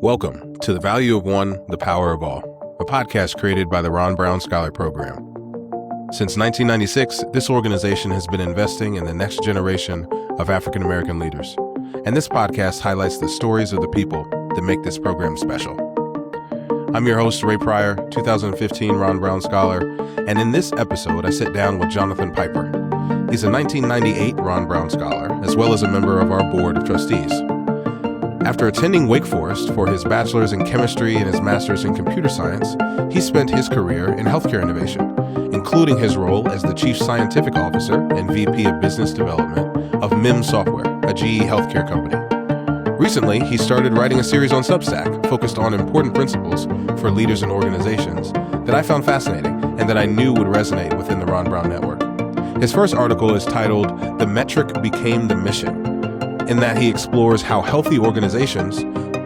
Welcome to The Value of One, The Power of All, a podcast created by the Ron Brown Scholar Program. Since 1996, this organization has been investing in the next generation of African American leaders, and this podcast highlights the stories of the people that make this program special. I'm your host, Ray Pryor, 2015 Ron Brown Scholar, and in this episode, I sit down with Jonathan Piper. He's a 1998 Ron Brown Scholar, as well as a member of our Board of Trustees. After attending Wake Forest for his bachelor's in chemistry and his master's in computer science, he spent his career in healthcare innovation, including his role as the chief scientific officer and VP of business development of MIM Software, a GE healthcare company. Recently, he started writing a series on Substack focused on important principles for leaders and organizations that I found fascinating and that I knew would resonate within the Ron Brown Network. His first article is titled "The Metric Became the Mission," in that he explores how healthy organizations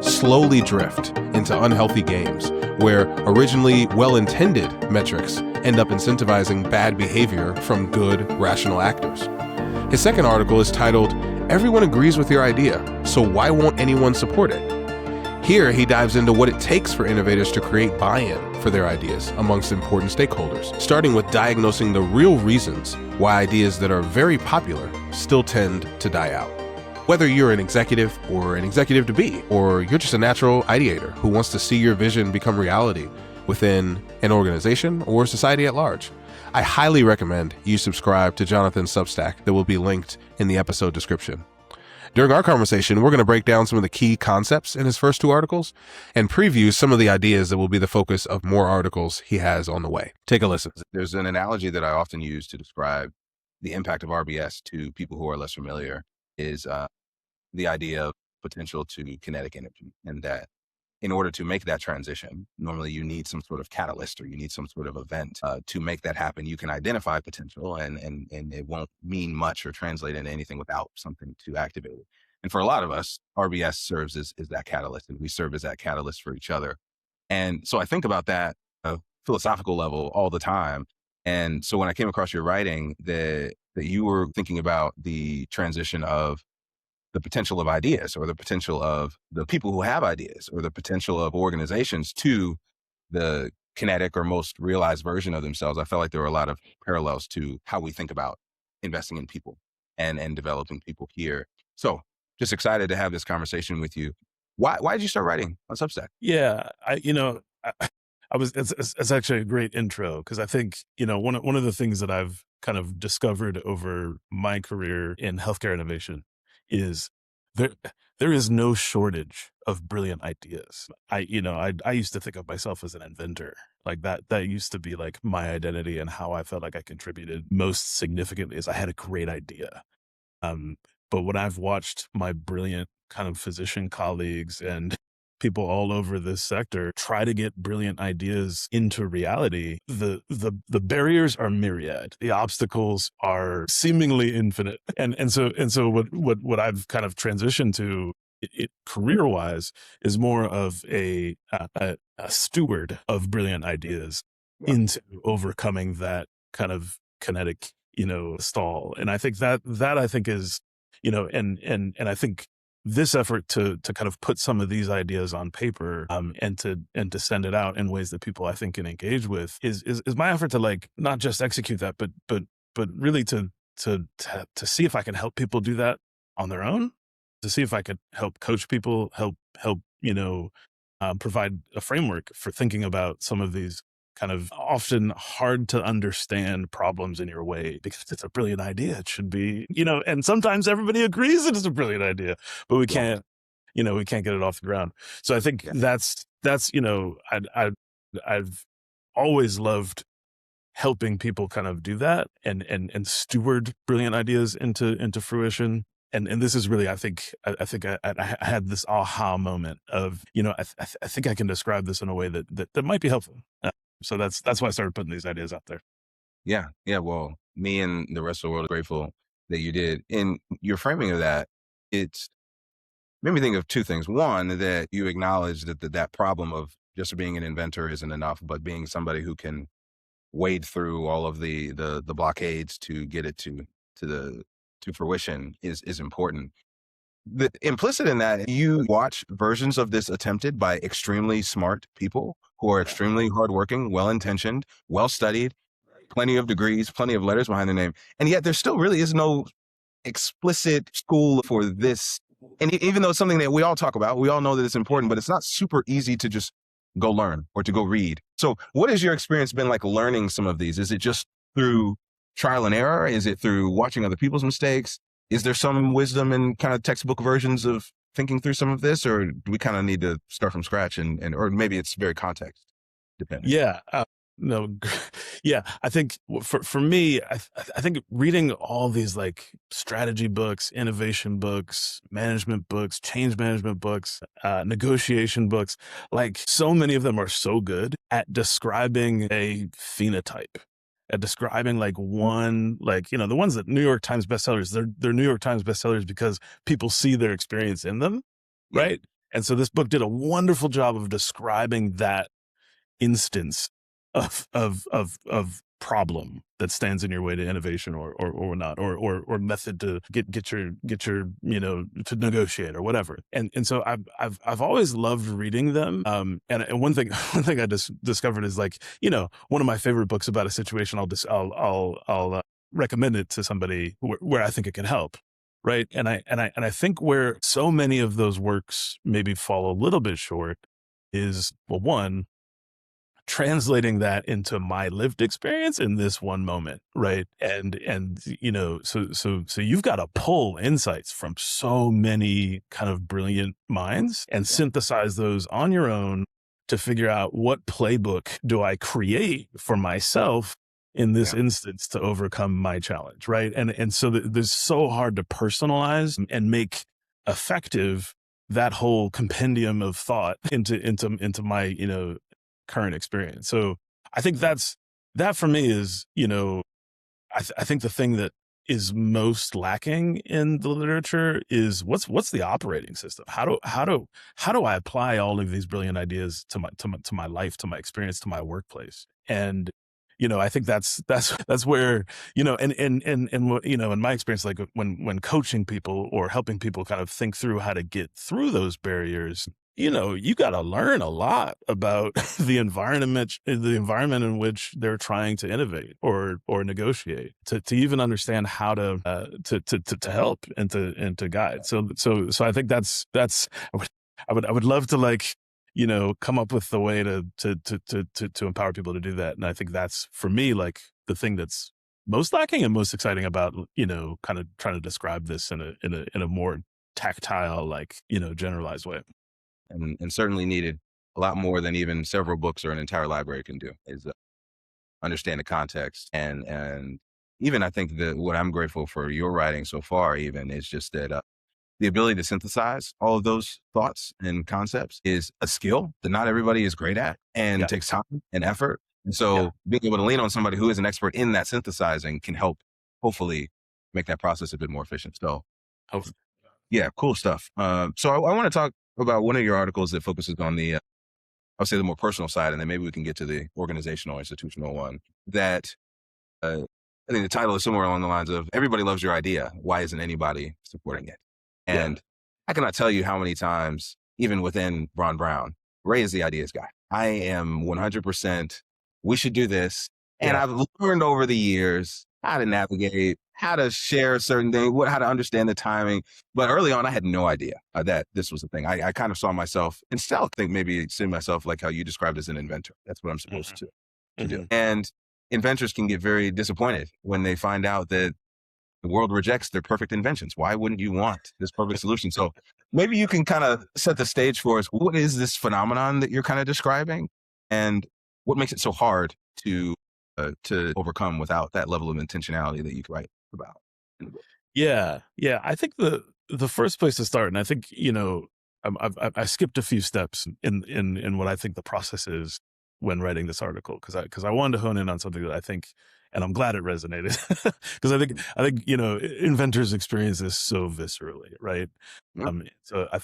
slowly drift into unhealthy games, where originally well-intended metrics end up incentivizing bad behavior from good, rational actors. His second article is titled, "Everyone agrees with your idea, so why won't anyone support it?" Here, he dives into what it takes for innovators to create buy-in for their ideas amongst important stakeholders, starting with diagnosing the real reasons why ideas that are very popular still tend to die out. Whether you're an executive or an executive-to-be, or you're just a natural ideator who wants to see your vision become reality within an organization or society at large, I highly recommend you subscribe to Jonathan's Substack that will be linked in the episode description. During our conversation, we're going to break down some of the key concepts in his first two articles and preview some of the ideas that will be the focus of more articles he has on the way. Take a listen. There's an analogy that I often use to describe the impact of RBS to people who are less familiar is the idea of potential to kinetic energy, and that in order to make that transition, normally you need some sort of catalyst or you need some sort of event to make that happen. You can identify potential and it won't mean much or translate into anything without something to activate it. And for a lot of us, RBS serves as that catalyst, and we serve as that catalyst for each other. And so I think about that philosophical level all the time. And so when I came across your writing that you were thinking about the transition of the potential of ideas, or the potential of the people who have ideas, or the potential of organizations to the kinetic or most realized version of themselves, I felt like there were a lot of parallels to how we think about investing in people and developing people here. So just excited to have this conversation with you. Why did you start writing on Substack? Yeah, it's actually a great intro, because I think, one of the things that I've kind of discovered over my career in healthcare innovation is there is no shortage of brilliant ideas. I used to think of myself as an inventor. Like that used to be like my identity, and how I felt like I contributed most significantly is I had a great idea. But when I've watched my brilliant kind of physician colleagues and people all over this sector try to get brilliant ideas into reality, the barriers are myriad. The obstacles are seemingly infinite. And so what I've kind of transitioned to career-wise is more of a steward of brilliant ideas into overcoming that kind of kinetic, stall. And I think that I think is, and I think this effort to kind of put some of these ideas on paper, and to send it out in ways that people I think can engage with is my effort to, like, not just execute that, but really to see if I can help people do that on their own, to see if I could help coach people, help provide a framework for thinking about some of these kind of often hard to understand problems in your way, because it's a brilliant idea. It should be, and sometimes everybody agrees that it's a brilliant idea, but we can't get it off the ground. So I think that's I've always loved helping people kind of do that and steward brilliant ideas into fruition. And this is really, I think I had this aha moment of, I think I can describe this in a way that might be helpful. So that's why I started putting these ideas out there. Yeah. Well, me and the rest of the world are grateful that you did. In your framing of that, it's made me think of two things. One, that you acknowledge that problem of just being an inventor isn't enough, but being somebody who can wade through all of the blockades to get it to fruition is important. the implicit in that, you watch versions of this attempted by extremely smart people who are extremely hardworking, well-intentioned, well-studied, plenty of degrees, plenty of letters behind their name. And yet there still really is no explicit school for this. And even though it's something that we all talk about, we all know that it's important, but it's not super easy to just go learn or to go read. So what has your experience been like learning some of these? Is it just through trial and error? Is it through watching other people's mistakes? Is there some wisdom in kind of textbook versions of thinking through some of this, or do we kind of need to start from scratch or maybe it's very context dependent? Yeah. No, yeah. I think for me, I think reading all these like strategy books, innovation books, management books, change management books, negotiation books, like so many of them are so good at describing a phenotype, at describing like one, like, you know, the ones that New York Times bestsellers, they're New York Times bestsellers because people see their experience in them. Yeah. Right. And so this book did a wonderful job of describing that instance of problem that stands in your way to innovation or not, or method to get your, you know, to negotiate or whatever. And so I've always loved reading them. And one thing I just discovered is, like, you know, one of my favorite books about a situation, I'll recommend it to somebody where I think it can help. Right. And I think where so many of those works maybe fall a little bit short is, well, one, translating that into my lived experience in this one moment, right? And you know, so you've got to pull insights from so many kind of brilliant minds and synthesize those on your own to figure out what playbook do I create for myself in this instance to overcome my challenge, right? And so there's so hard to personalize and make effective that whole compendium of thought into my, you know, current experience. So I think that for me is, you know, I think the thing that is most lacking in the literature is what's the operating system? How do I apply all of these brilliant ideas to my life, to my experience, to my workplace? And, you know, I think that's where, you know, and what, you know, in my experience, like when coaching people or helping people kind of think through how to get through those barriers, you know, you got to learn a lot about the environment in which they're trying to innovate or negotiate to even understand how to help and to guide. So I think that's I would love to, like, you know, come up with the way to empower people to do that. And I think that's, for me, like the thing that's most lacking and most exciting about, you know, kind of trying to describe this in a more tactile, like, you know, generalized way. And certainly needed a lot more than even several books or an entire library can do, is understand the context. And even I think that what I'm grateful for your writing so far even is just that the ability to synthesize all of those thoughts and concepts is a skill that not everybody is great at, and it takes time and effort. And so being able to lean on somebody who is an expert in that synthesizing can help hopefully make that process a bit more efficient. So yeah, cool stuff. So I want to talk about one of your articles that focuses on the, I'll say the more personal side, and then maybe we can get to the organizational, institutional one. That I think the title is somewhere along the lines of "Everybody loves your idea. Why isn't anybody supporting it?" And I cannot tell you how many times, even within Ron Brown, Ray is the ideas guy. I am 100%. We should do this, and I've learned over the years how to navigate, how to share certain things, how to understand the timing. But early on, I had no idea that this was a thing. I kind of saw myself, and still think maybe see myself like how you described as an inventor. That's what I'm supposed to do. And inventors can get very disappointed when they find out that the world rejects their perfect inventions. Why wouldn't you want this perfect solution? So maybe you can kind of set the stage for us. What is this phenomenon that you're kind of describing, and what makes it so hard to overcome without that level of intentionality that you could write about? Yeah. I think the first place to start, and I think, you know, I skipped a few steps in what I think the process is when writing this article, because I wanted to hone in on something that I think, and I'm glad it resonated, because I think, you know, inventors experience this so viscerally, right? So I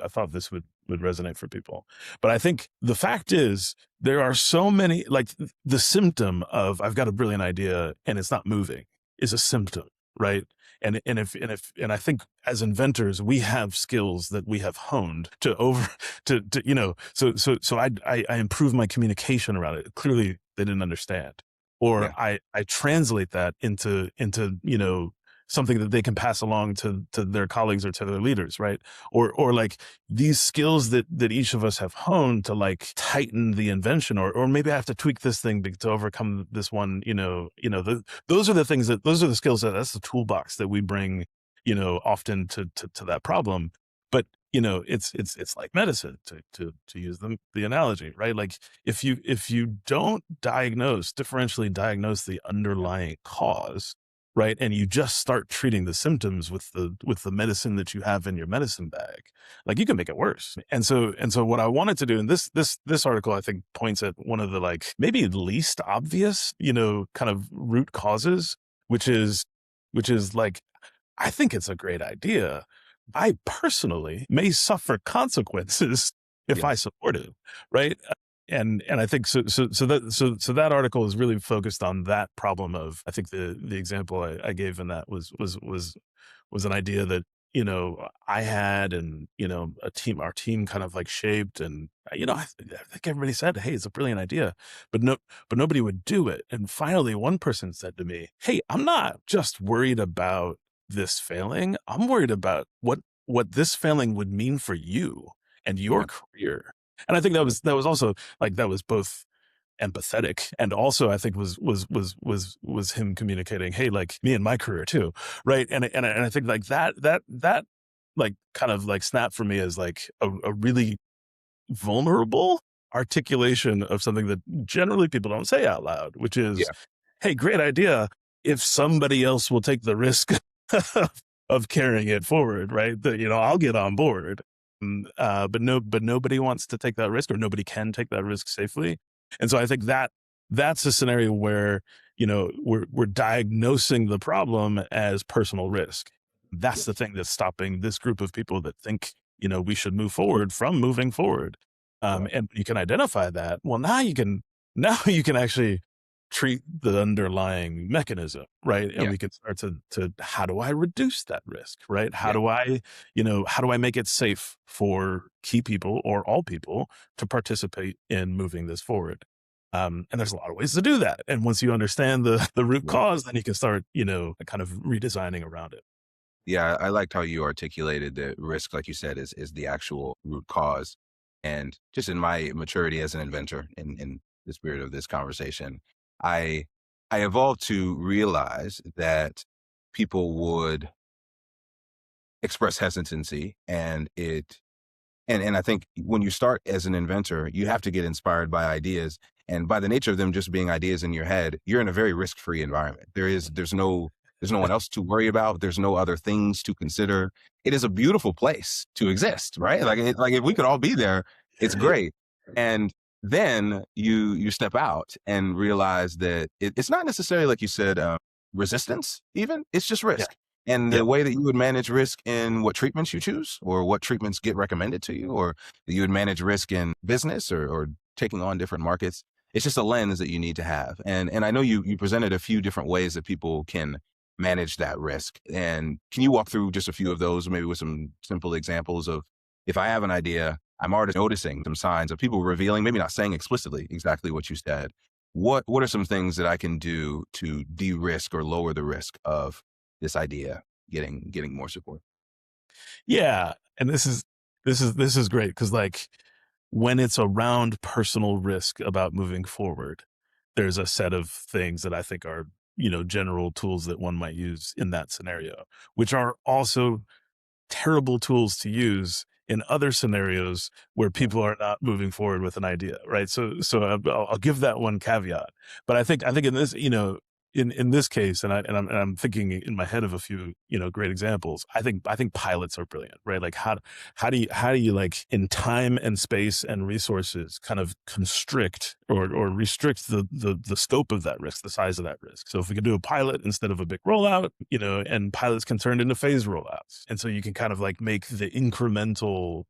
thought this would resonate for people. But I think the fact is, there are so many, like, the symptom of I've got a brilliant idea and it's not moving is a symptom, right? And I think as inventors, we have skills that we have honed so I improve my communication around it. Clearly they didn't understand. Or Yeah. I translate that into, something that they can pass along to their colleagues or to their leaders, right? Or like these skills that each of us have honed to like tighten the invention, or maybe I have to tweak this thing to overcome this one, those are the things those are the skills that's the toolbox that we bring, often to that problem. But it's like medicine, to use the analogy, right? Like if you don't differentially diagnose the underlying cause, right, and you just start treating the symptoms with the medicine that you have in your medicine bag, like you can make it worse. And so what I wanted to do, and this article I think points at one of the like maybe least obvious, kind of root causes, which is like, I think it's a great idea. I personally may suffer consequences if I Yes. support it, right? And I think that article is really focused on that problem of, I think the example I gave in that was an idea that I had, and our team kind of like shaped, and I think everybody said, hey, it's a brilliant idea, but nobody would do it. And finally one person said to me, hey, I'm not just worried about this failing. I'm worried about what this failing would mean for you and your Yeah. career. And I think that was also like, that was both empathetic, and also I think was him communicating, hey, like me and my career too, right? And I think like that like kind of like snap for me as like a really vulnerable articulation of something that generally people don't say out loud, which is, Yeah. hey, great idea if somebody else will take the risk of carrying it forward, right? That, I'll get on board. But nobody wants to take that risk, or nobody can take that risk safely. And so I think that's a scenario where, we're diagnosing the problem as personal risk. That's the thing that's stopping this group of people that think, we should move forward from moving forward. Right. And you can identify that. Well, now you can actually treat the underlying mechanism, right? And Yeah. we can start to how do I reduce that risk, right? How Yeah. do I make it safe for key people or all people to participate in moving this forward? And there's a lot of ways to do that. And once you understand the root Yeah. cause, then you can start, kind of redesigning around it. Yeah, I liked how you articulated that risk, like you said, is the actual root cause. And just in my maturity as an inventor, in the spirit of this conversation, I I evolved to realize that people would express hesitancy, and I think when you start as an inventor, you have to get inspired by ideas. And by the nature of them just being ideas in your head, you're in a very risk-free environment. There's no one else to worry about. There's no other things to consider. It is a beautiful place to exist, right? Like if we could all be there, it's great. And then you step out and realize that it's not necessarily, like you said, resistance. Even it's just Yeah. risk. And Yeah. the way that you would manage risk in what treatments you choose, or what treatments get recommended to you, or that you would manage risk in business, or taking on different markets, it's just a lens that you need to have. And I know you presented a few different ways that people can manage that risk. And can you walk through just a few of those, maybe with some simple examples of, if I have an idea, I'm already noticing some signs of people revealing, maybe not saying explicitly exactly what you said. What are some things that I can do to de-risk or lower the risk of this idea getting more support? Yeah. And this is great, because like when it's around personal risk about moving forward, there's a set of things that I think are, general tools that one might use in that scenario, which are also terrible tools to use in other scenarios where Yeah. people are not moving forward with an idea, right? So I'll give that one caveat, but I think in this, in this case, and I'm thinking in my head of a few, great examples. I think pilots are brilliant, right? Like how do you like in time and space and resources kind of constrict or restrict the scope of that risk, the size of that risk. So if we can do a pilot instead of a big rollout, and pilots can turn into phase rollouts. And so you can kind of like make the incremental,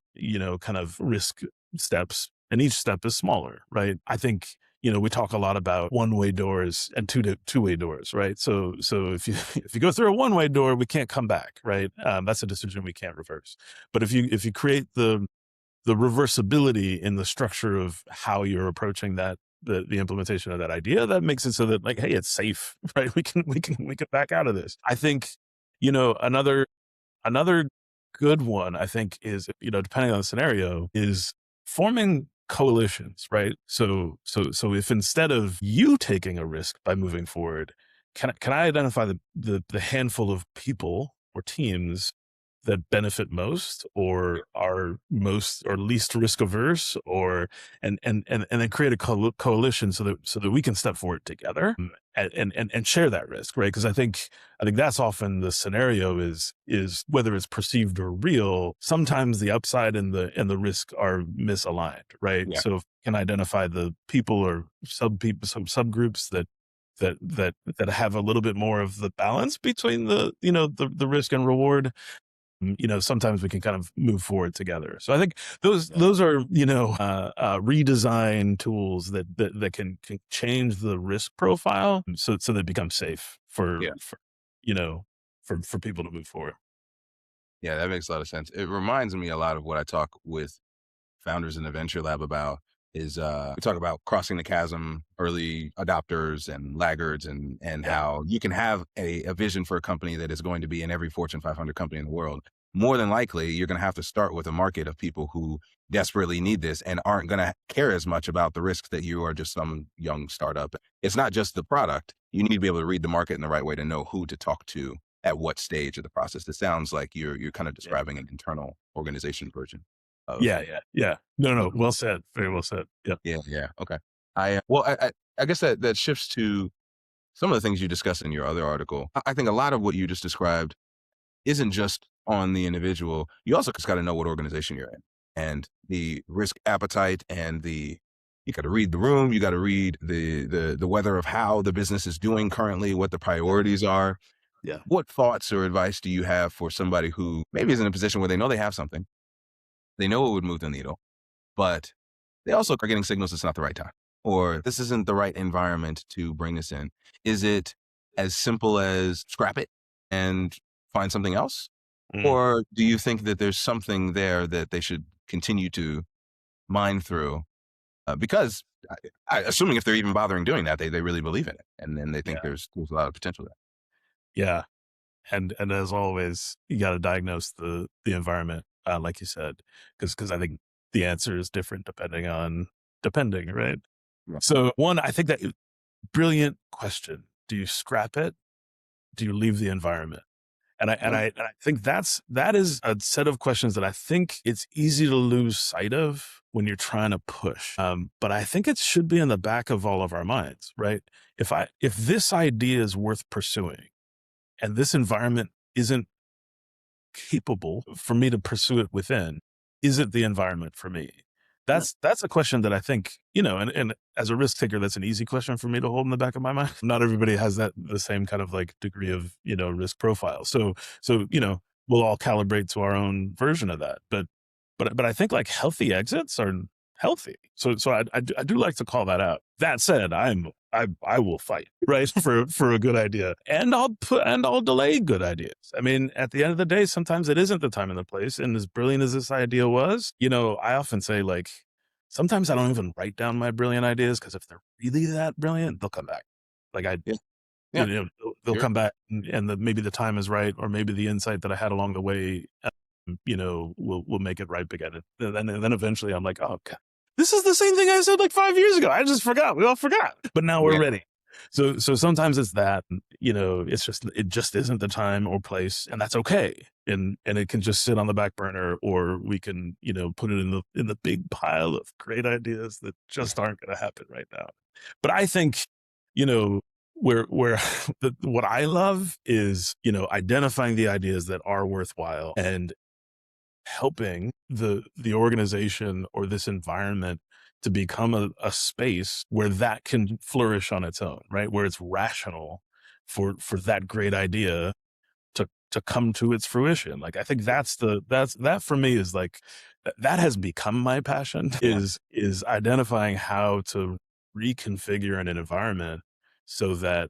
kind of risk steps, and each step is smaller, right? I think we talk a lot about one-way doors and two-way doors, right? So if you if you go through a one-way door, we can't come back, right? That's a decision we can't reverse. But if you create the reversibility in the structure of how you're approaching that, the implementation of that idea, that makes it so that, like, hey, it's safe, right? We can back out of this. I think, another good one, I think, is, depending on the scenario, is forming coalitions, right? So if instead of you taking a risk by moving forward, can I identify the handful of people or teams that benefit most, or are most or least risk averse, or and then create a coalition so that we can step forward together and share that risk, right? Because I think that's often the scenario, is whether it's perceived or real, sometimes the upside and the risk are misaligned, right? Yeah. So if you can identify the people or some subgroups that have a little bit more of the balance between the risk and reward, sometimes we can kind of move forward together. So I think those are, redesign tools that can change the risk profile so that it becomes safe for people to move forward. Yeah, that makes a lot of sense. It reminds me a lot of what I talk with founders in the venture lab about, is we talk about crossing the chasm, early adopters and laggards, and how you can have a vision for a company that is going to be in every Fortune 500 company in the world. More than likely, you're going to have to start with a market of people who desperately need this and aren't going to care as much about the risks that you are just some young startup. It's not just the product. You need to be able to read the market in the right way to know who to talk to at what stage of the process. It sounds like you're kind of describing an internal organization version. Yeah. No. Well said. Very well said. Yeah. Okay. I guess that shifts to some of the things you discussed in your other article. I think a lot of what you just described isn't just on the individual. You also just got to know what organization you're in, and the risk appetite, and you got to read the room. You got to read the weather of how the business is doing currently, what the priorities are. Yeah. What thoughts or advice do you have for somebody who maybe is in a position where they know they have something, they know it would move the needle, but they also are getting signals it's not the right time, or this isn't the right environment to bring this in? Is it as simple as scrap it and find something else? Or do you think that there's something there that they should continue to mine through? Because assuming if they're even bothering doing that, they really believe in it, and then they think there's a lot of potential there. Yeah. And as always, you got to diagnose the environment, like you said, because I think the answer is different depending, right? Yeah. So one, I think that brilliant question: do you scrap it? Do you leave the environment? And I think that is a set of questions that I think it's easy to lose sight of when you're trying to push. But I think it should be in the back of all of our minds, right? If this idea is worth pursuing, and this environment isn't capable for me to pursue it within, is it the environment for me? That's a question that I think, and as a risk taker, that's an easy question for me to hold in the back of my mind. Not everybody has the same kind of like degree of, risk profile. So, we'll all calibrate to our own version of that. But I think like healthy exits are healthy. So I do like to call that out. That said, I will fight, right, for a good idea, and I'll delay good ideas. I mean, at the end of the day, sometimes it isn't the time and the place. And as brilliant as this idea was, I often say, like, sometimes I don't even write down my brilliant ideas, because if they're really that brilliant, they'll come back. Like they'll come back, and maybe the time is right, or maybe the insight that I had along the way, will make it ripe again. And then eventually I'm like, oh God, this is the same thing I said like 5 years ago. I just forgot. We all forgot, but now we're ready. So sometimes it's that, it just isn't the time or place, and that's okay. And it can just sit on the back burner, or we can, put it in the big pile of great ideas that just aren't going to happen right now. But I think, where what I love is, identifying the ideas that are worthwhile and helping the organization or this environment to become a space where that can flourish on its own, right? Where it's rational for that great idea to come to its fruition. Like, I think that for me is like, that has become my passion, is identifying how to reconfigure an environment so that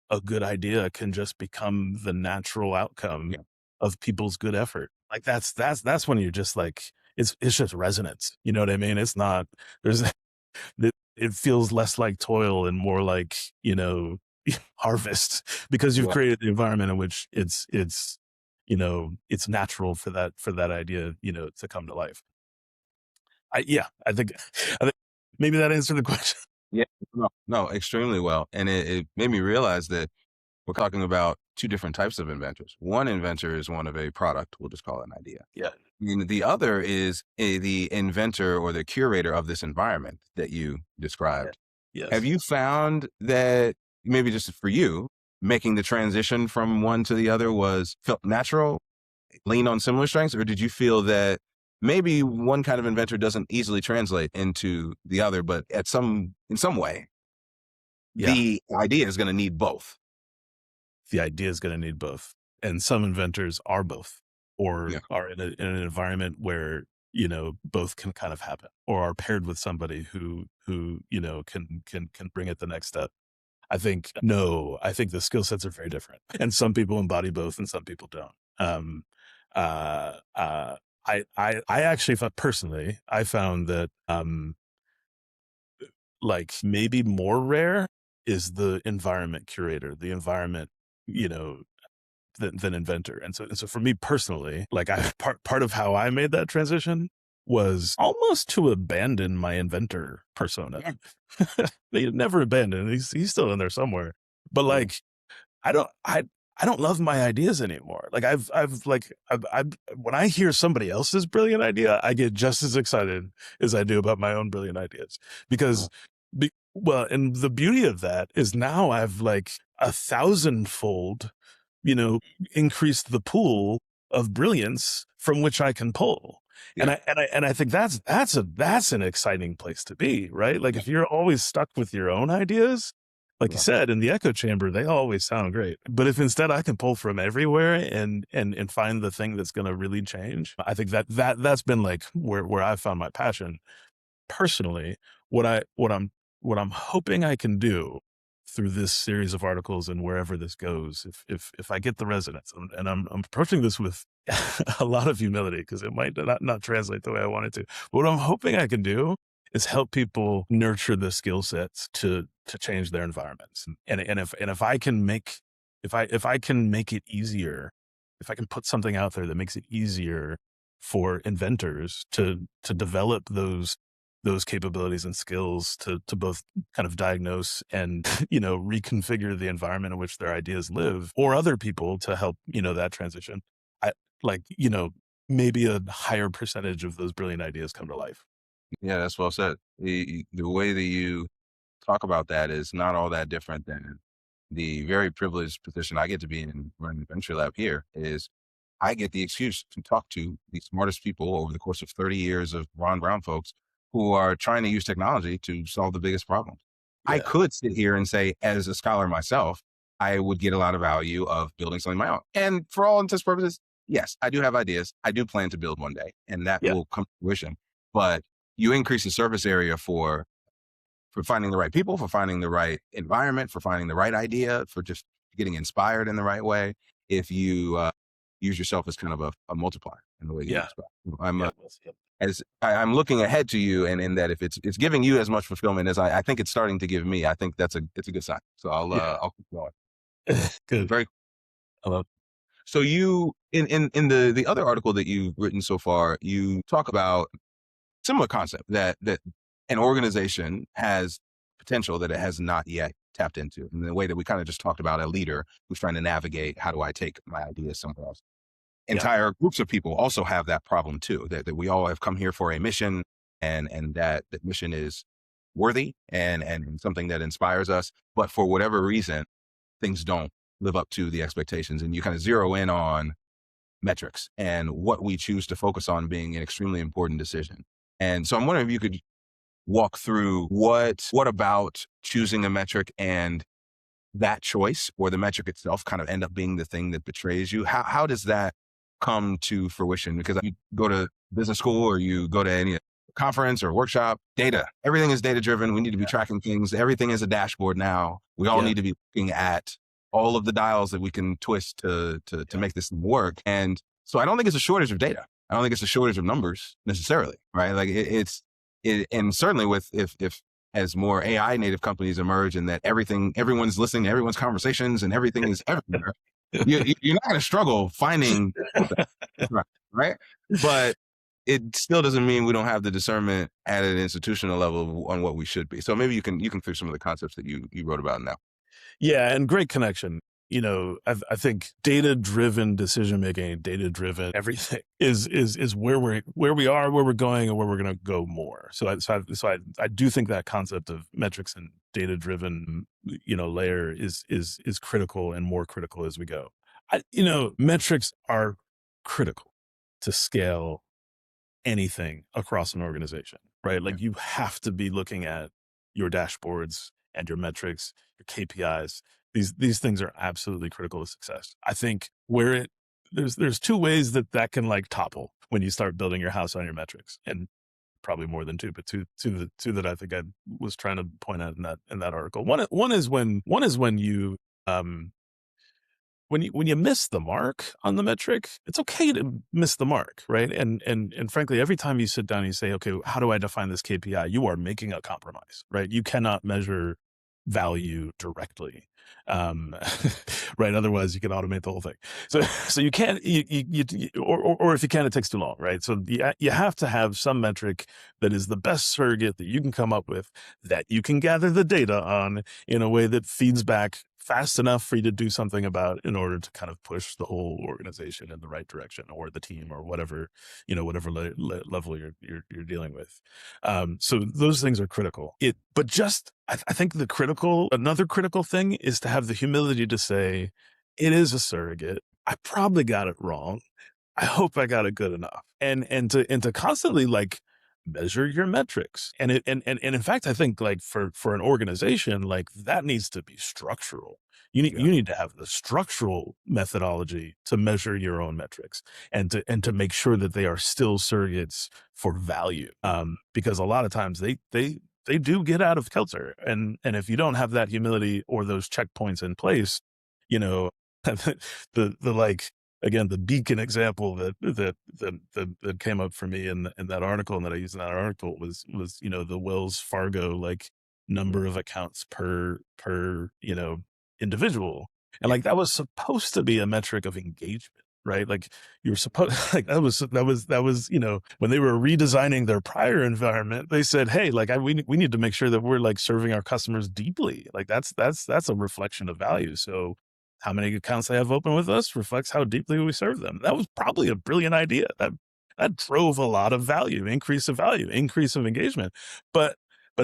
a good idea can just become the natural outcome Yeah. of people's good effort. Like that's when you're just like, it's just resonance. You know what I mean? It's not, there's, it feels less like toil and more like, harvest, because you've Yeah. created the environment in which it's, it's natural for that idea, to come to life. I think maybe that answered the question. Yeah. No, extremely well. And it made me realize that we're talking about two different types of inventors. One inventor is one of a product. We'll just call it an idea. Yeah. And the other is the inventor or the curator of this environment that you described. Yes. Have you found that maybe just for you, making the transition from one to the other felt natural, lean on similar strengths, or did you feel that maybe one kind of inventor doesn't easily translate into the other, but in some way, the idea is going to need both? The idea is going to need both. And some inventors are both, or are in an environment where, both can kind of happen, or are paired with somebody who, can bring it the next step. I think the skill sets are very different, and some people embody both and some people don't. I actually personally, I found that, like maybe more rare is the environment curator, the environment, than inventor. And so for me personally, like part of how I made that transition was almost to abandon my inventor persona. They never abandoned. He's still in there somewhere. But like, I don't love my ideas anymore. Like I've when I hear somebody else's brilliant idea, I get just as excited as I do about my own brilliant ideas, because and the beauty of that is now I've like 1,000-fold, increased the pool of brilliance from which I can pull. Yeah. And I think that's an exciting place to be, right? Like if you're always stuck with your own ideas, like you said, in the echo chamber, they always sound great. But if instead I can pull from everywhere and find the thing that's going to really change, I think that's been like where I've found my passion. Personally, what I'm hoping I can do through this series of articles and wherever this goes, if I get the resonance, and I'm approaching this with a lot of humility, because it might not translate the way I want it to. But what I'm hoping I can do is help people nurture the skill sets to change their environments. And if I can make it easier, if I can put something out there that makes it easier for inventors to develop those capabilities and skills to both kind of diagnose and, reconfigure the environment in which their ideas live, or other people to help, that transition, maybe a higher percentage of those brilliant ideas come to life. Yeah, that's well said. The way that you talk about that is not all that different than the very privileged position I get to be in running the Venture Lab here. Is I get the excuse to talk to the smartest people over the course of 30 years of Ron Brown folks who are trying to use technology to solve the biggest problems. Yeah. I could sit here and say, as a scholar myself, I would get a lot of value of building something of my own. And for all intents and purposes, yes, I do have ideas. I do plan to build one day, and that will come to fruition. But you increase the surface area for finding the right people, for finding the right environment, for finding the right idea, for just getting inspired in the right way. If you use yourself as kind of a multiplier in the way you describe. I'm looking ahead to you, and in that if it's giving you as much fulfillment as I think it's starting to give me, I think it's a good sign. So I'll keep going. Good. Very I love. So you in the other article that you've written so far, you talk about similar concept that an organization has potential that it has not yet tapped into, in the way that we kind of just talked about a leader who's trying to navigate, how do I take my ideas somewhere else? Entire groups of people also have that problem too, that we all have come here for a mission, and that mission is worthy and something that inspires us. But for whatever reason, things don't live up to the expectations. And you kind of zero in on metrics and what we choose to focus on being an extremely important decision. And so I'm wondering if you could walk through what about choosing a metric and that choice, or the metric itself, kind of end up being the thing that betrays you. How does that come to fruition? Because you go to business school or you go to any conference or workshop, data. Everything is data driven. We need to be tracking things. Everything is a dashboard now. We all need to be looking at all of the dials that we can twist to make this work. And so I don't think it's a shortage of data. I don't think it's a shortage of numbers necessarily, right? Like and certainly with if as more AI native companies emerge and that everyone's listening to everyone's conversations and everything is everywhere, you're not going to struggle finding, right? But it still doesn't mean we don't have the discernment at an institutional level on what we should be. So maybe you can through some of the concepts that you wrote about now. Yeah, and great connection. I think data-driven decision-making, data-driven everything is where we are, where we're going, and where we're going to go more. So I do think that concept of metrics and data-driven, layer is critical and more critical as we go. Metrics are critical to scale anything across an organization, right? Like you have to be looking at your dashboards and your metrics, your KPIs. These things are absolutely critical to success. I think there's two ways that can like topple when you start building your house on your metrics, and probably more than two, but two that I think I was trying to point out in that article. One is when you when you miss the mark on the metric, it's okay to miss the mark, right? And frankly, every time you sit down and you say, okay, how do I define this KPI? You are making a compromise, right? You cannot measure value directly, right? Otherwise you can automate the whole thing. So you can't, or if you can, it takes too long, right? So you have to have some metric that is the best surrogate that you can come up with, that you can gather the data on in a way that feeds back fast enough for you to do something about in order to kind of push the whole organization in the right direction, or the team, or whatever, whatever level you're dealing with. So those things are critical. But just, I think another critical thing is to have the humility to say, it is a surrogate. I probably got it wrong. I hope I got it good enough. And to constantly like measure your metrics. And in fact, I think like for an organization, like that needs to be structural. You need to have the structural methodology to measure your own metrics and to make sure that they are still surrogates for value. Because a lot of times they do get out of kilter. And if you don't have that humility or those checkpoints in place, the beacon example that came up for me in that article, and that I used in that article was the Wells Fargo like number of accounts per individual, and like that was supposed to be a metric of engagement, right? Like you're supposed like that was when they were redesigning their Pryor environment, they said, hey, like we need to make sure that we're like serving our customers deeply. Like that's a reflection of value. So how many accounts they have open with us reflects how deeply we serve them. That was probably a brilliant idea. That drove a lot of value, increase of engagement. But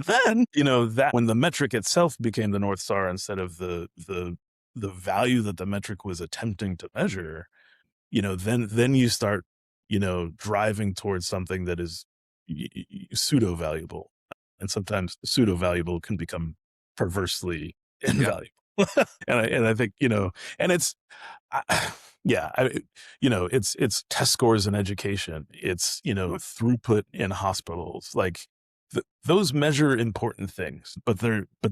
then, that when the metric itself became the North Star instead of the value that the metric was attempting to measure, then you start, driving towards something that is pseudo valuable. And sometimes pseudo valuable can become perversely invaluable. And I think, and it's, it's test scores in education. It's, throughput in hospitals. Like those measure important things, but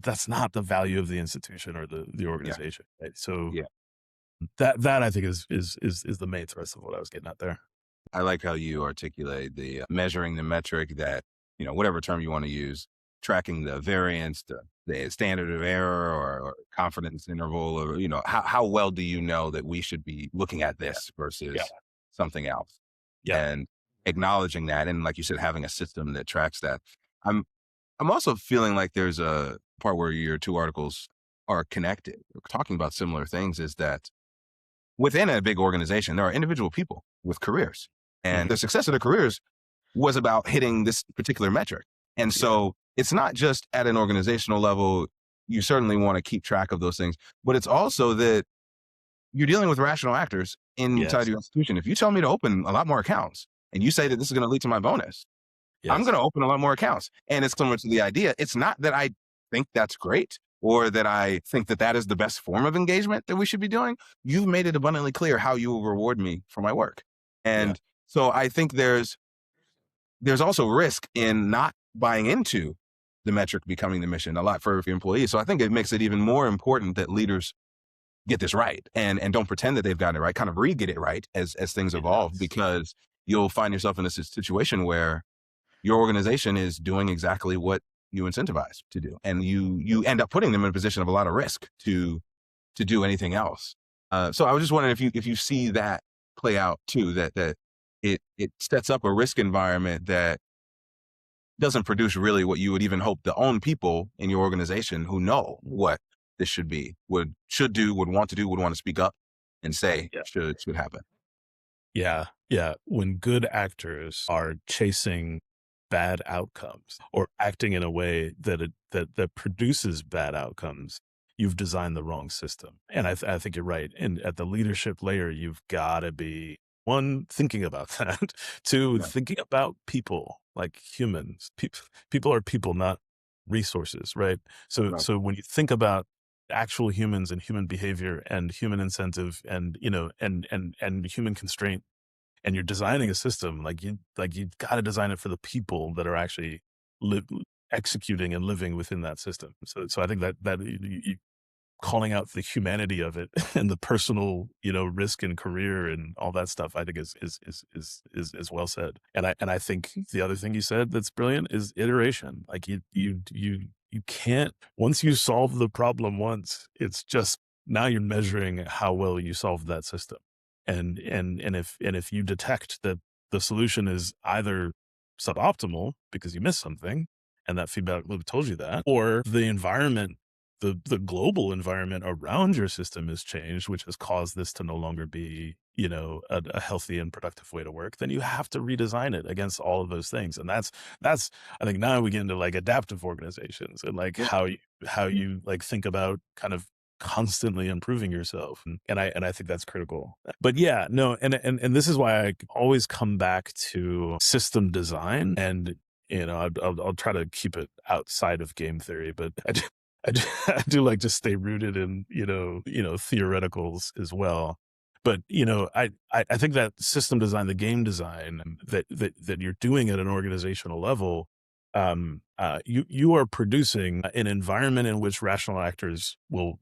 that's not the value of the institution or the organization. Right? So that I think is the main thrust of what I was getting at there. I like how you articulate the measuring the metric that, whatever term you want to use, tracking the variance, the standard of error or confidence interval, or, how well do you know that we should be looking at this versus something else? And acknowledging that. And like you said, having a system that tracks that. I'm also feeling like there's a part where your two articles are connected, talking about similar things, is that within a big organization, there are individual people with careers, and the success of their careers was about hitting this particular metric. And so it's not just at an organizational level. You certainly want to keep track of those things, but it's also that you're dealing with rational actors inside your institution. If you tell me to open a lot more accounts and you say that this is going to lead to my bonus, I'm going to open a lot more accounts. And it's similar to the idea. It's not that I think that's great or that I think that that is the best form of engagement that we should be doing. You've made it abundantly clear how you will reward me for my work. And so I think there's there's also risk in not buying into the metric becoming the mission a lot for employees. So I think it makes it even more important that leaders get this right and don't pretend that they've gotten it right, kind of get it right as things evolve, because you'll find yourself in a situation where your organization is doing exactly what you incentivize to do. And you end up putting them in a position of a lot of risk to do anything else. So I was just wondering if you see that play out too, that it sets up a risk environment that doesn't produce really what you would even hope the own people in your organization who know what this should be, would want to do, would want to speak up and say should happen. Yeah. When good actors are chasing bad outcomes or acting in a way that produces bad outcomes, you've designed the wrong system. And I think you're right. And at the leadership layer, you've got to be, one, thinking about that, two, thinking about people, like humans. People are people, not resources, right? So when you think about actual humans and human behavior and human incentive and, and human constraint, and you're designing a system, you got to design it for the people that are actually executing and living within that system. So I think that you calling out the humanity of it and the personal, risk and career and all that stuff, I think is well said. And I think the other thing you said that's brilliant is iteration. Like you can't, once you solve the problem once, it's just, now you're measuring how well you solved that system. And if you detect that the solution is either suboptimal because you missed something and that feedback loop told you that, or the environment, the global environment around your system has changed, which has caused this to no longer be, a healthy and productive way to work, then you have to redesign it against all of those things. And that's, I think now we get into adaptive organizations and how you think about kind of constantly improving yourself. And I think that's critical. But and this is why I always come back to system design, and, I'll try to keep it outside of game theory, but I do like to stay rooted in, theoreticals as well. But, I think that system design, the game design that you're doing at an organizational level, you are producing an environment in which rational actors will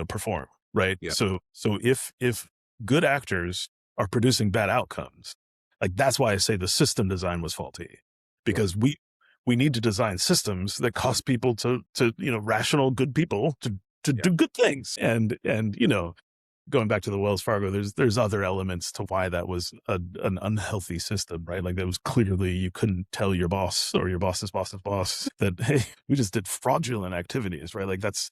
perform, right? Yeah. So if good actors are producing bad outcomes, that's why I say the system design was faulty, because we need to design systems that cause people to rational good people to do good things. And going back to the Wells Fargo, there's other elements to why that was an unhealthy system, right? That was clearly, you couldn't tell your boss or your boss's boss's boss that, hey, we just did fraudulent activities, right? That's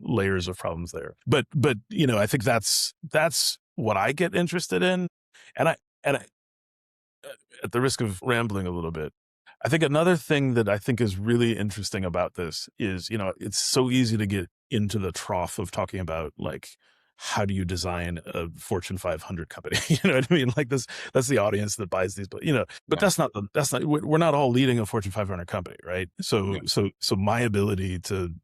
layers of problems there. But I think that's what I get interested in. And I at the risk of rambling a little bit, I think another thing that I think is really interesting about this is, it's so easy to get into the trough of talking about how do you design a Fortune 500 company? You know what I mean? That's the audience that buys these, but we're not all leading a Fortune 500 company, right? So my ability to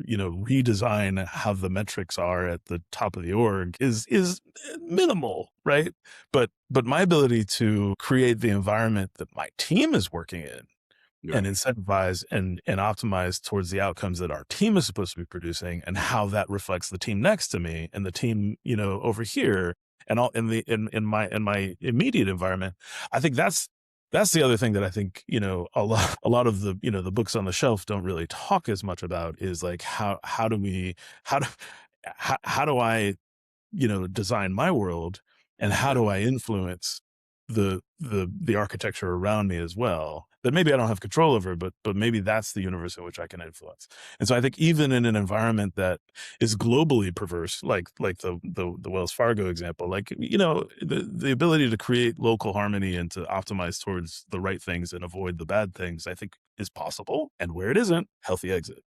redesign how the metrics are at the top of the org is minimal, right? But my ability to create the environment that my team is working in, and incentivize and optimize towards the outcomes that our team is supposed to be producing, and how that reflects the team next to me and the team, over here, and all in my immediate environment. I think that's the other thing that I think, a lot of the, the books on the shelf don't really talk as much about, is how do I, design my world, and how do I influence the architecture around me as well, that maybe I don't have control over, but maybe that's the universe in which I can influence. And so I think even in an environment that is globally perverse, like the Wells Fargo example, the ability to create local harmony and to optimize towards the right things and avoid the bad things, I think is possible. And where it isn't, healthy exit.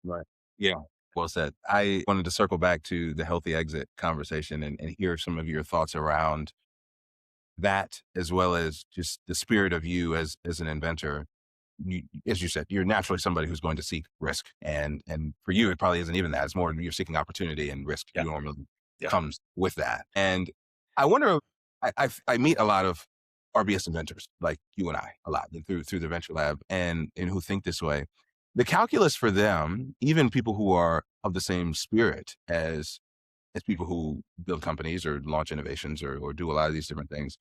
Right. Yeah. Well said. I wanted to circle back to the healthy exit conversation and hear some of your thoughts around that, as well as just the spirit of you as an inventor. As you said, you're naturally somebody who's going to seek risk, and for you, it probably isn't even that. It's more you're seeking opportunity, and risk normally comes with that. And I wonder I meet a lot of RBS inventors like you and I a lot through the Venture Lab and who think this way. The calculus for them, even people who are of the same spirit as people who build companies or launch innovations or do a lot of these different things.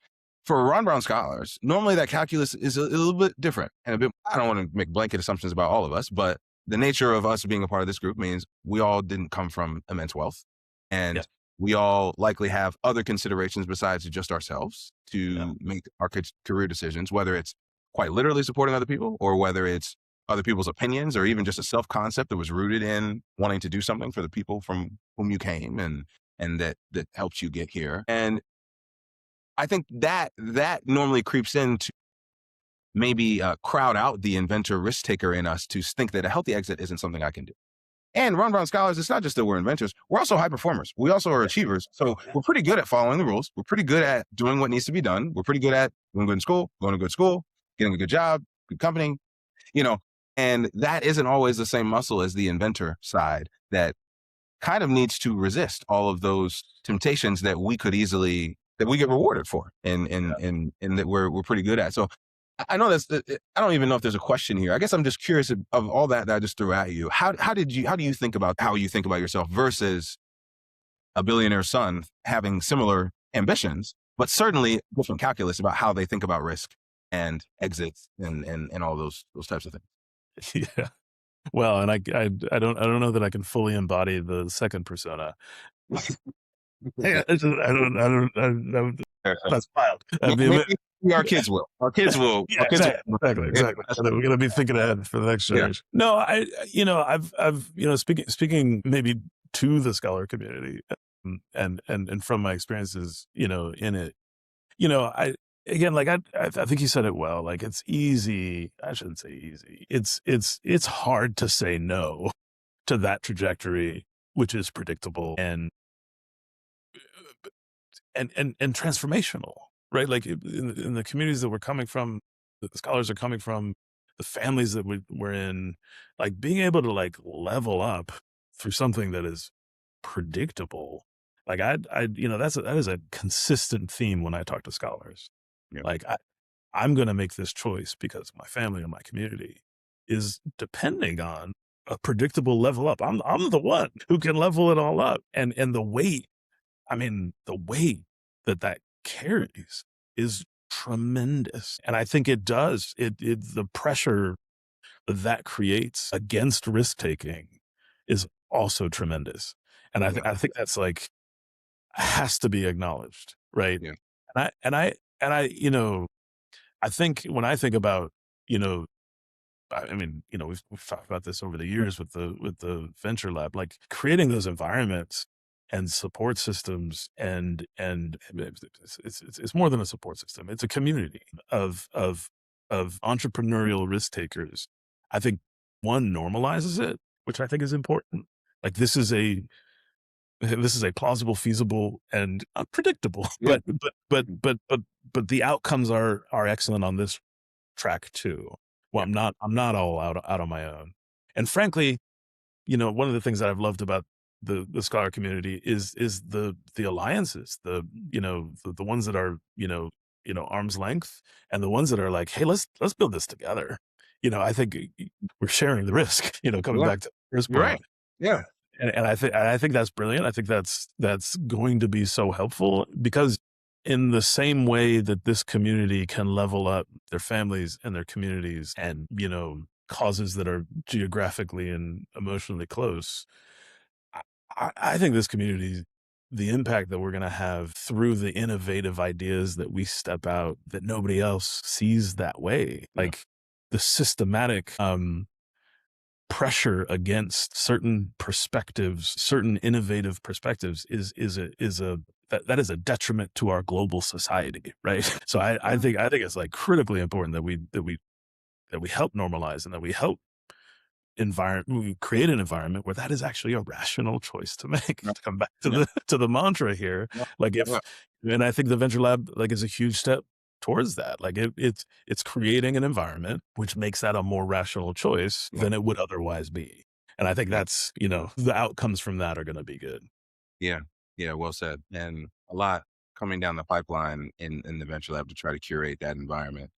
For Ron Brown scholars, normally that calculus is a little bit different and a bit, I don't want to make blanket assumptions about all of us, but the nature of us being a part of this group means we all didn't come from immense wealth. And we all likely have other considerations besides just ourselves to make our career decisions, whether it's quite literally supporting other people or whether it's other people's opinions or even just a self-concept that was rooted in wanting to do something for the people from whom you came and that helps you get here. And I think that normally creeps into maybe crowd out the inventor risk taker in us to think that a healthy exit isn't something I can do. And Ron Brown scholars, it's not just that we're inventors, we're also high performers. We also are achievers. So we're pretty good at following the rules. We're pretty good at doing what needs to be done. We're pretty good at doing good in school, going to good school, getting a good job, good company, and that isn't always the same muscle as the inventor side that kind of needs to resist all of those temptations that we get rewarded for and that we're pretty good at. So I know I don't even know if there's a question here. I guess I'm just curious of all that I just threw at you. How do you think about how you think about yourself versus a billionaire son having similar ambitions, but certainly different calculus about how they think about risk and exits and all those types of things. Yeah. Well, and I don't know that I can fully embody the second persona. Yeah, I don't. That's wild. Maybe our kids will. Our kids will. Yeah, exactly. We're gonna be thinking ahead for the next generation. Yeah. No, I've speaking maybe to the scholar community, and from my experiences, in it, I think you said it well. Like it's easy. I shouldn't say easy. It's hard to say no to that trajectory, which is predictable and transformational, right? Like in the communities that we're coming from, that the scholars are coming from, the families that we're in, like being able to like level up through something that is predictable. Like that is a consistent theme when I talk to scholars. Yeah. Like I'm going to make this choice because my family and my community is depending on a predictable level up. I'm the one who can level it all up, and the weight. I mean, the weight that carries is tremendous. And I think it does. The pressure that creates against risk-taking is also tremendous. And I think that's like, has to be acknowledged. Right. Yeah. I think when I think about, we've talked about this over the years with the Venture Lab, like creating those environments and support systems, and it's more than a support system. It's a community of entrepreneurial risk takers. I think one normalizes it, which I think is important. Like this is a plausible, feasible, and predictable. Yeah. But the outcomes are excellent on this track too. Well, I'm not all out on my own. And frankly, one of the things that I've loved about the scholar community is the alliances, the ones that are, arm's length, and the ones that are like, hey, let's build this together. I think we're sharing the risk, coming back to the first point. Right. Yeah. And I think that's brilliant. I think that's going to be so helpful, because in the same way that this community can level up their families and their communities and, causes that are geographically and emotionally close, I think this community, the impact that we're going to have through the innovative ideas that we step out that nobody else sees that way, like the systematic pressure against certain perspectives, certain innovative perspectives is a detriment to our global society, right? So I think it's like critically important that we help normalize and that we help we create an environment where that is actually a rational choice to make. To come back to the mantra here, and I think the Venture Lab is a huge step towards that. Like it's creating an environment which makes that a more rational choice than it would otherwise be. And I think that's, the outcomes from that are going to be good. Yeah. Yeah. Well said. And a lot coming down the pipeline in the venture lab to try to curate that environment.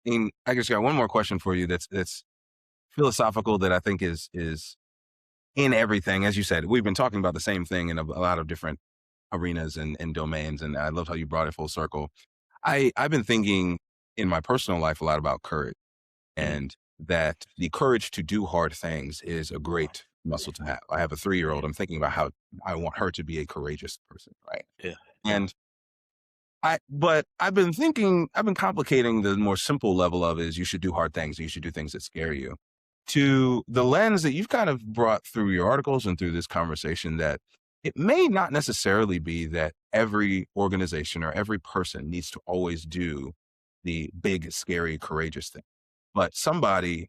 And I just got one more question for you that's philosophical that I think is in everything. As you said, we've been talking about the same thing in a lot of different arenas and domains, and I love how you brought it full circle. I've been thinking in my personal life a lot about courage, and that the courage to do hard things is a great muscle to have. I have a 3-year-old. I'm thinking about how I want her to be a courageous person, right? Yeah. And but I've been complicating the more simple level of is you should do hard things. You should do things that scare you, to the lens that you've kind of brought through your articles and through this conversation, that it may not necessarily be that every organization or every person needs to always do the big, scary, courageous thing, but somebody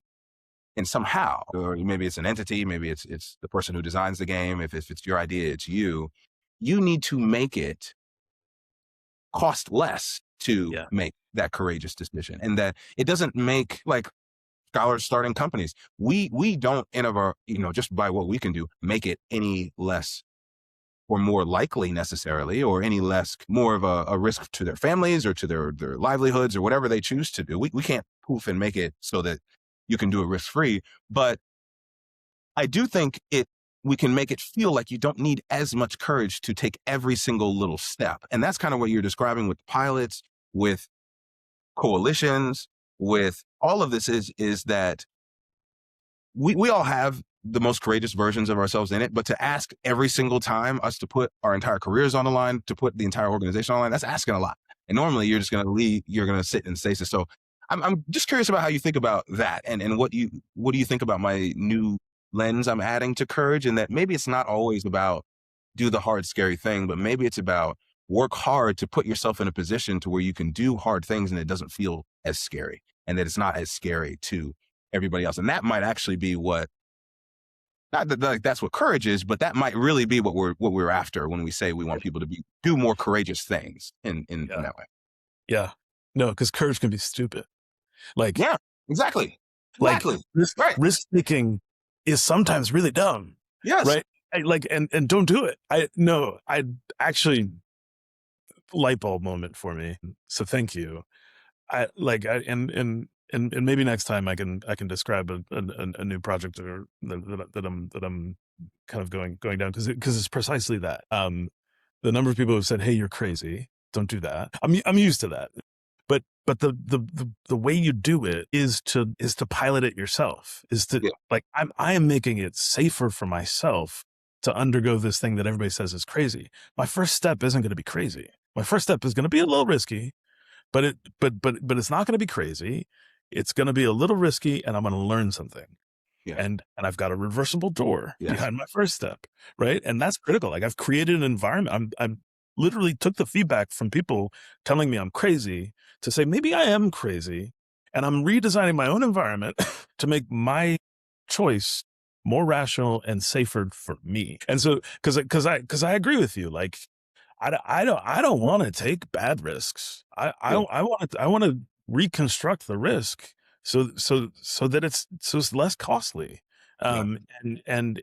and somehow, or maybe it's an entity, maybe it's the person who designs the game. If it's your idea, it's you need to make it cost less to make that courageous decision. And that it doesn't make, like, scholars starting companies, we don't, in of our, just by what we can do, make it any less or more likely necessarily, or any less, more of a risk to their families or to their livelihoods or whatever they choose to do. We can't poof and make it so that you can do it risk-free. But I do think we can make it feel like you don't need as much courage to take every single little step. And that's kind of what you're describing with pilots, with coalitions, with all of this, is that we all have the most courageous versions of ourselves in it, but to ask every single time us to put our entire careers on the line, to put the entire organization on the line, that's asking a lot. And normally you're just going to leave, you're going to sit in stasis. So I'm just curious about how you think about that, and what do you think about my new lens I'm adding to courage, and that maybe it's not always about do the hard, scary thing, but maybe it's about work hard to put yourself in a position to where you can do hard things and it doesn't feel as scary, and that it's not as scary to everybody else. And that might actually be what, not that like that's what courage is, but that might really be what we're after when we say we want people to do more courageous things in that way. Yeah. No, because courage can be stupid. Like, yeah, exactly. Like risk taking is sometimes really dumb. Yes. Right. And don't do it. I actually, light bulb moment for me. So thank you. And maybe next time I can describe a new project that I'm kind of going down, because it's precisely that. The number of people who have said, "Hey, you're crazy. Don't do that." I'm used to that. But the way you do it is to pilot it yourself. I am making it safer for myself to undergo this thing that everybody says is crazy. My first step isn't going to be crazy. My first step is going to be a little risky, but it's not going to be crazy. It's going to be a little risky, and I'm going to learn something. Yeah. And I've got a reversible door behind my first step, right? And that's critical. Like, I've created an environment. I'm literally took the feedback from people telling me I'm crazy to say maybe I am crazy, and I'm redesigning my own environment to make my choice more rational and safer for me. And so, because I agree with you, like, I don't want to take bad risks. I want to reconstruct the risk so that it's less costly, and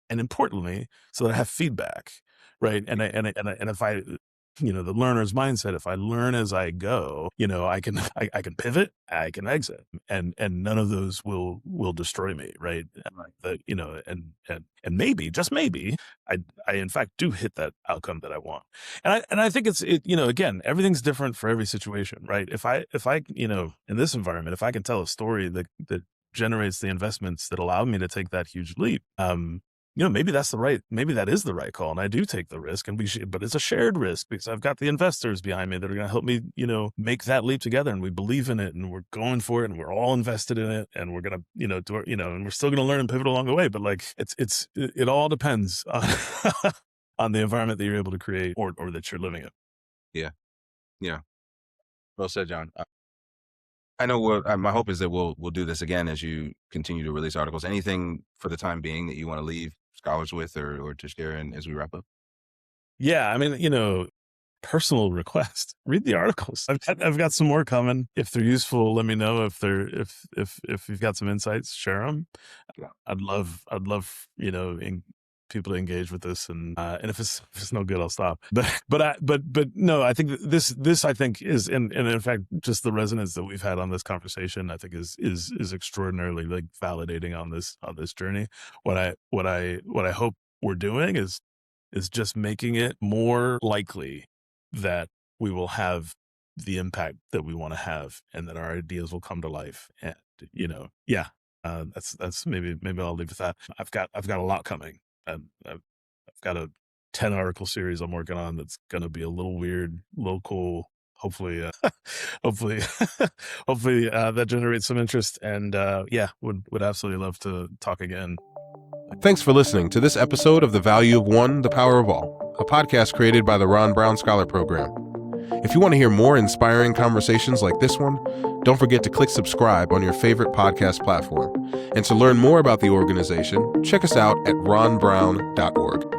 importantly, so that I have feedback, right? And if I, the learner's mindset, if I learn as I go, I can pivot, I can exit, and none of those will destroy me, right? And maybe, just maybe, I in fact do hit that outcome that I want. And I think it's again, everything's different for every situation, right? If I in this environment, if I can tell a story that generates the investments that allow me to take that huge leap, maybe that is the right call, and I do take the risk, but it's a shared risk because I've got the investors behind me that are going to help me, make that leap together, and we believe in it, and we're going for it, and we're all invested in it, and we're going to, and we're still going to learn and pivot along the way. But like, it all depends on the environment that you're able to create or that you're living in. Yeah. Yeah. Well said, John. I know my hope is that we'll do this again as you continue to release articles. Anything for the time being that you want to leave scholars with or to share as we wrap up? Yeah. I mean, personal request, read the articles. I've got some more coming. If they're useful, let me know. If you've got some insights, share them. Yeah. I'd love, people to engage with this, and if it's no good, I'll stop. But no, I think this I think is, and in fact, just the resonance that we've had on this conversation, I think is extraordinarily like validating on this journey. What I hope we're doing is just making it more likely that we will have the impact that we want to have, and that our ideas will come to life. And that's maybe I'll leave with that. I've got a lot coming. I've got a 10 article series I'm working on that's going to be a little weird, a little cool. Hopefully that generates some interest, and would absolutely love to talk again. Thanks for listening to this episode of The Value of One, The Power of All, a podcast created by the Ron Brown Scholar Program. If you want to hear more inspiring conversations like this one, don't forget to click subscribe on your favorite podcast platform. And to learn more about the organization, check us out at ronbrown.org.